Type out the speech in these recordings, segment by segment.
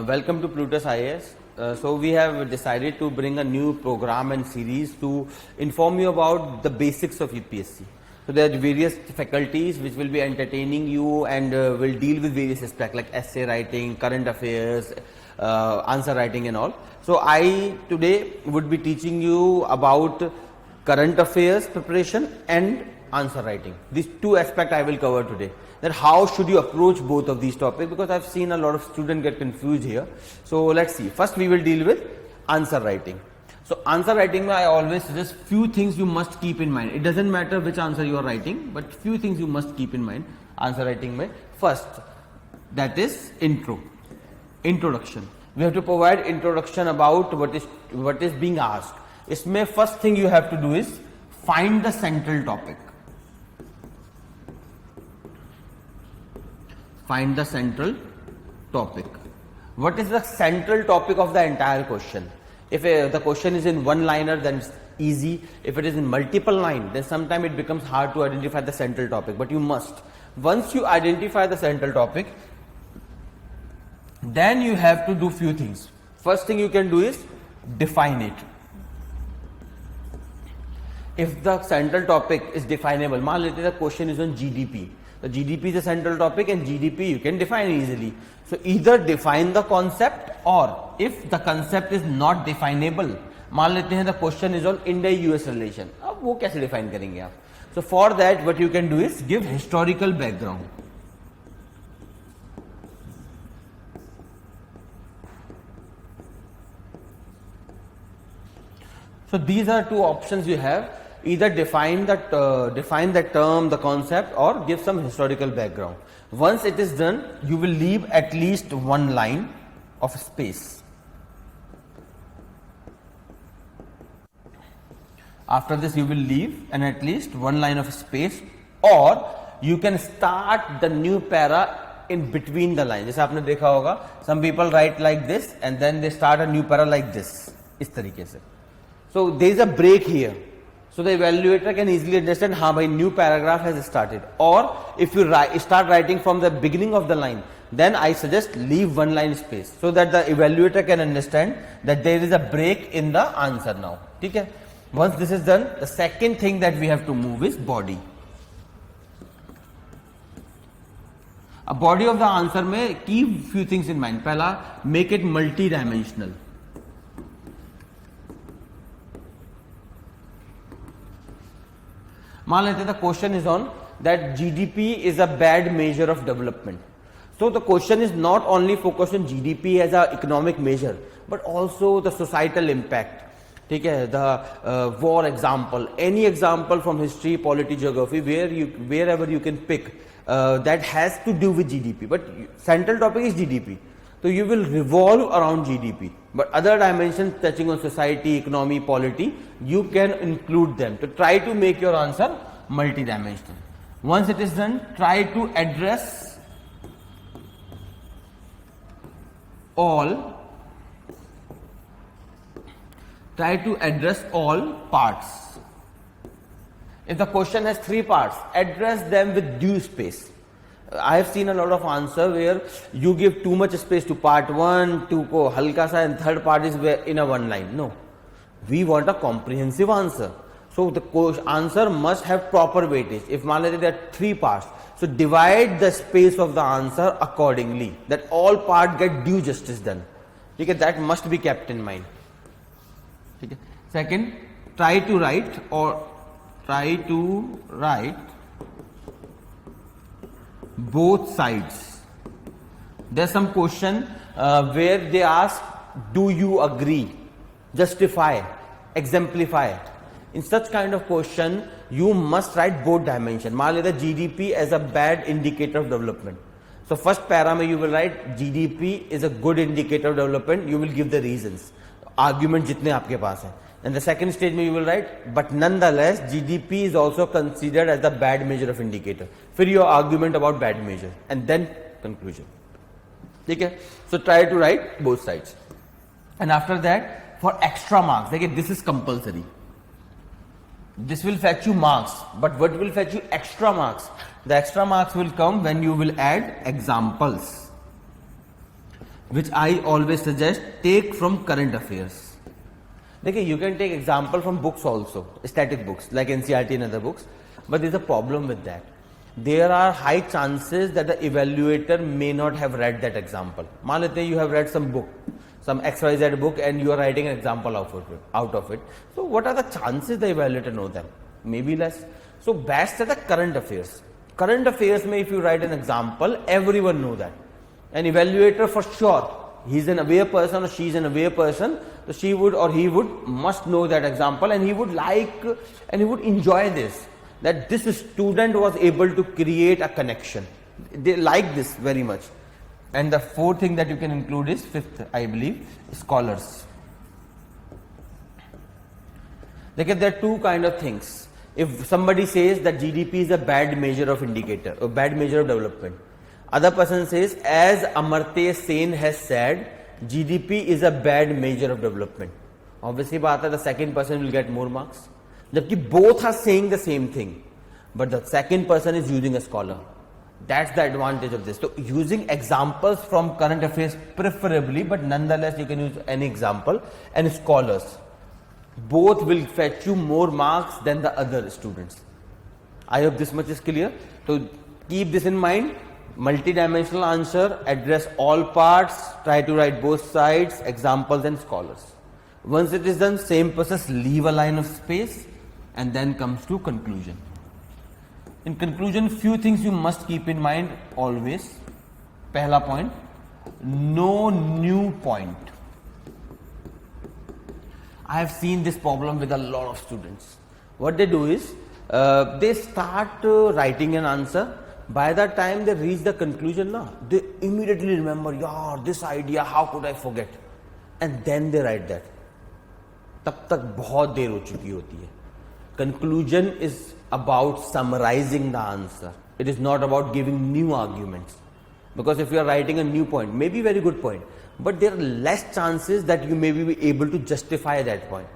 Welcome to Plutus IAS. So we have decided to bring a new program and series to inform you about the basics of UPSC. So there are various faculties which will be entertaining you and will deal with various aspects like essay writing, current affairs, answer writing and all. So I today would be teaching you about current affairs preparation and answer writing. These two aspects I will cover today. That how should you approach both of these topics, because I've seen a lot of students get confused here. So let's see. First we will deal with answer writing. So answer writing, I always suggest few things you must keep in mind. It doesn't matter which answer you are writing, but few things you must keep in mind answer writing mein. First, that is introduction. We have to provide introduction about what is being asked. Isme first thing you have to do is find the central topic. Find the central topic. What is the central topic of the entire question? If the question is in one liner, then it's easy. If it is in multiple line, then sometimes it becomes hard to identify the central topic. But you must. Once you identify the central topic, then you have to do few things. First thing you can do is define it. If the central topic is definable, मान लेते the question is on GDP. The GDP is a central topic and GDP you can define easily. So either define the concept, or if the concept is not definable, मान लेते हैं the question is on India-US relation. अब वो कैसे define करेंगे आप? So for that what you can do is give historical background. So these are two options you have. Either define that term, the concept, or give some historical background. Once it is done, you will leave at least one line of space. After this, you will leave and at least one line of space, or you can start the new para in between the lines. जैसे आपने देखा होगा, some people write like this and then they start a new para like this. इस तरीके से. So there is a break here. So the evaluator can easily understand, हाँ भाई, new paragraph has started. Or if you start writing from the beginning of the line, then I suggest leave one line space so that the evaluator can understand that there is a break in the answer now. ठीक है? Once this is done, the second thing that we have to move is body. A body of the answer में keep few things in mind. पहला, make it multi-dimensional. मान लेते the question is on that GDP is a bad measure of development. So the question is not only focused on GDP as an economic measure, but also the societal impact. ठीक है? The war example, any example from history, polity, geography, wherever you can pick that has to do with GDP. But central topic is GDP. So you will revolve around GDP. But other dimensions touching on society, economy, polity, you can include them to try to make your answer multi-dimensional. Once it is done, try to address all parts. If the question has 3 parts, address them with due space. I have seen a lot of answer where you give too much space to part 1, 2 ko halka sa, and third part is in a one line. No, we want a comprehensive answer. So the answer must have proper weightage. If मान लेते there are 3 parts, so divide the space of the answer accordingly, that all part get due justice done. Okay, that must be kept in mind. Okay. Second, try to write both sides. There's some question where they ask, do you agree, justify, exemplify. In such kind of question, you must write both dimensions. मान लेते GDP as a bad indicator of development. So first para में you will write GDP is a good indicator of development. You will give the reasons, argument जितने आपके पास हैं. And the second stage में you will write, but nonetheless GDP is also considered as the bad measure of indicator. फिर your argument about bad measure and then conclusion. ठीक है? So try to write both sides. And after that, for extra marks, देखिए this is compulsory. This will fetch you marks, but what will fetch you extra marks? The extra marks will come when you will add examples. which I always suggest, take from current affairs. Okay, you can take example from books also, static books like NCERT and other books, but there's a problem with that. There are high chances that the evaluator may not have read that example. मान लेते हैं you have read some book, some XYZ book, and you are writing an example out of it. So what are the chances the evaluator know them? Maybe less. So best are the current affairs. Current affairs may, if you write an example, everyone know that. An evaluator for sure, he's an aware person or she's an aware person, so she would or he would must know that example, and he would like and he would enjoy this, that this student was able to create a connection. They like this very much. And the fourth thing that you can include is fifth, I believe, scholars. Look at, there are two kind of things. If somebody says that GDP is a bad measure of indicator or bad measure of development, other person says, as Amartya Sen has said, GDP is a bad measure of development. Obviously, the second person will get more marks. Jabki both are saying the same thing, but the second person is using a scholar. That's the advantage of this. So using examples from current affairs preferably, but nonetheless you can use any example, and scholars. Both will fetch you more marks than the other students. I hope this much is clear. So keep this in mind. Multi-dimensional answer, address all parts, try to write both sides, examples and scholars. Once it is done, same process, leave a line of space, and then comes to conclusion. In conclusion, few things you must keep in mind always. Pehla point, no new point. I have seen this problem with a lot of students. What they do is, they start writing an answer. By the time they reach the conclusion, they immediately remember, yaar, this idea, how could I forget? And then they write that. तब तक बहुत देर हो चुकी होती है. Conclusion is about summarizing the answer. It is not about giving new arguments. Because if you are writing a new point, maybe very good point, but there are less chances that you may be able to justify that point.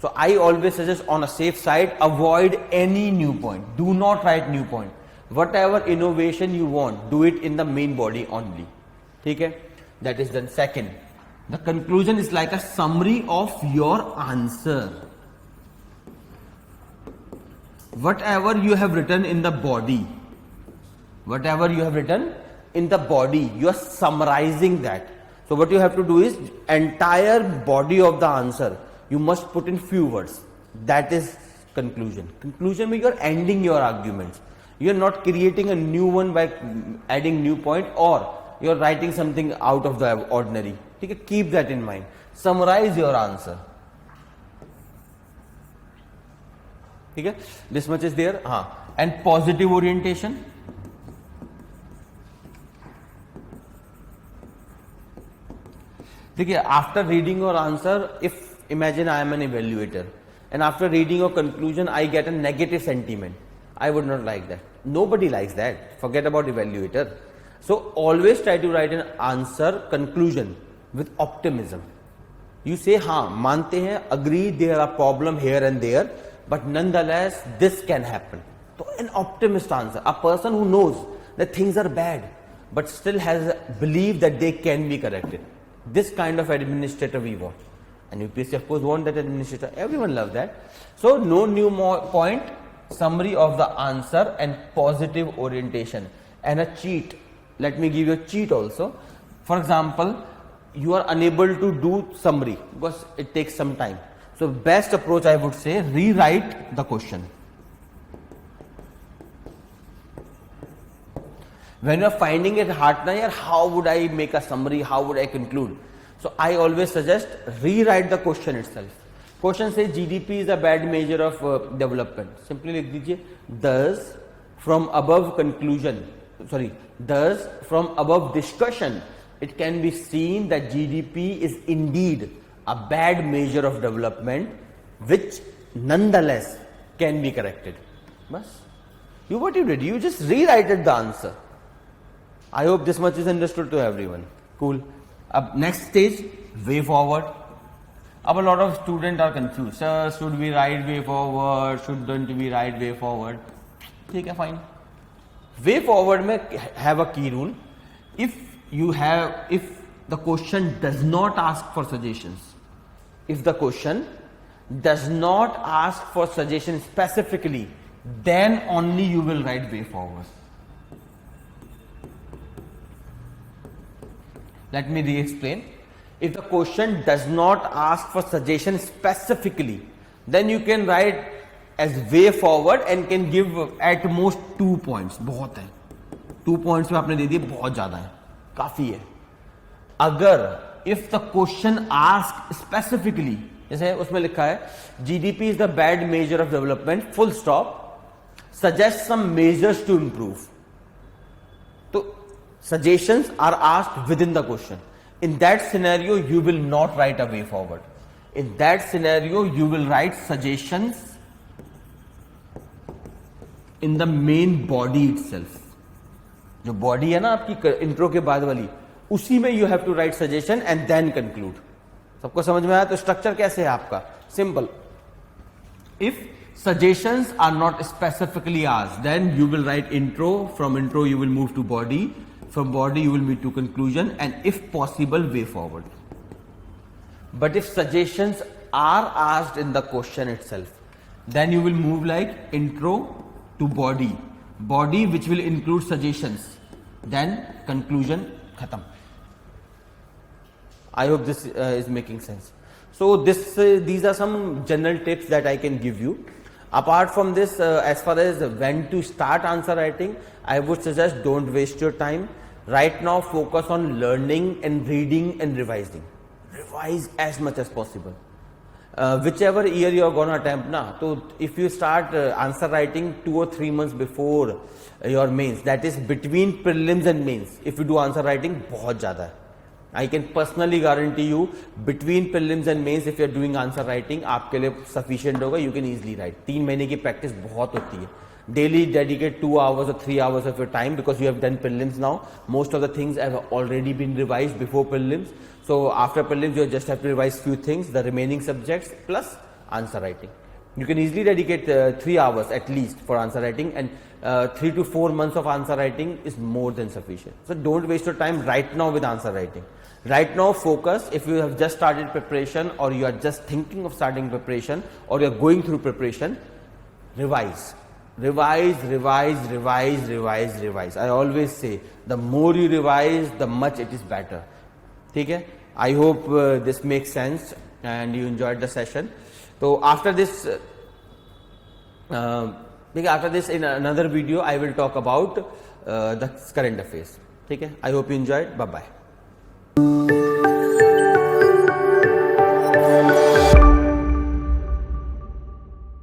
So I always suggest, on a safe side, avoid any new point. Do not write new point. Whatever innovation you want, do it in the main body only. Okay? That is done. Second, the conclusion is like a summary of your answer. Whatever you have written in the body, you are summarizing that. So what you have to do is, entire body of the answer you must put in few words. That is conclusion. Conclusion means you are ending your arguments. You are not creating a new one by adding new point, or you are writing something out of the ordinary. Okay? Keep that in mind. Summarize your answer. Okay? This much is there. And positive orientation. Okay, after reading your answer, if imagine I am an evaluator, and after reading your conclusion I get a negative sentiment, I would not like that. Nobody likes that. Forget about evaluator. So always try to write an answer, conclusion with optimism. You say, mante hain, agree there are problem here and there, but nonetheless this can happen. So an optimist answer, a person who knows that things are bad, but still has a belief that they can be corrected. This kind of administrator we want. And UPSC of course want that administrator. Everyone loves that. So no new point, summary of the answer and positive orientation. And a cheat. Let me give you a cheat also. For example, you are unable to do summary because it takes some time. So best approach I would say, rewrite the question. When you are finding it hard, how would I make a summary, how would I conclude? So I always suggest, rewrite the question itself. Question says GDP is a bad measure of development. Simply likh dijiye, thus from above discussion, it can be seen that GDP is indeed a bad measure of development, which nonetheless can be corrected. Bas. What you did, you just rewrited the answer. I hope this much is understood to everyone. Cool. Next stage, way forward. A lot of students are confused. Sir, should we write way forward? Shouldn't we write way forward? Okay, fine. Way forward may have a key rule. If the question does not ask for suggestions, if the question does not ask for suggestion specifically, then only you will write way forward. Let me re-explain. If the question does not ask for suggestion specifically, then you can write as way forward and can give at most 2 points. बहुत है, 2 points में आपने दे दिए, बहुत ज्यादा है, काफी है. अगर if the question asks specifically, जैसे उसमें लिखा है GDP is the bad measure of development, full stop, suggest some measures to improve. तो suggestions are asked within the question. In that scenario, you will not write a way forward. In that scenario, you will write suggestions in the main body itself. जो body है ना आपकी intro के बाद वाली, उसी में you have to write suggestion and then conclude. सबको समझ में आया? तो structure कैसे है आपका? Simple. If suggestions are not specifically asked, then you will write intro. From intro, you will move to body. From body you will move to conclusion, and if possible way forward. But if suggestions are asked in the question itself, then you will move like intro to body, body which will include suggestions, then conclusion, khatam. I hope this is making sense. So these are some general tips that I can give you. Apart from this, as far as when to start answer writing, I would suggest don't waste your time. Right now focus on learning and reading and revising. Revise as much as possible. Whichever year you are going to attempt na, so if you start answer writing 2 or 3 months before your mains, that is between prelims and mains, if you do answer writing, बहुत ज़्यादा है. I can personally guarantee you between prelims and mains, if you are doing answer writing, आपके लिए sufficient होगा, you can easily write. 3 महीने की practice बहुत होती है. Daily dedicate 2 hours or 3 hours of your time, because you have done prelims now. Most of the things have already been revised before prelims. So after prelims, you just have to revise few things, the remaining subjects plus answer writing. You can easily dedicate 3 hours at least for answer writing, and 3 to 4 months of answer writing is more than sufficient. So don't waste your time right now with answer writing. Right now focus, if you have just started preparation or you are just thinking of starting preparation or you are going through preparation, revise. Revise, revise, revise, revise, revise. I always say the more you revise, the much it is better. ठीक है? I hope this makes sense and you enjoyed the session. So after this in another video I will talk about the current affairs. ठीक है? I hope you enjoyed. Bye bye.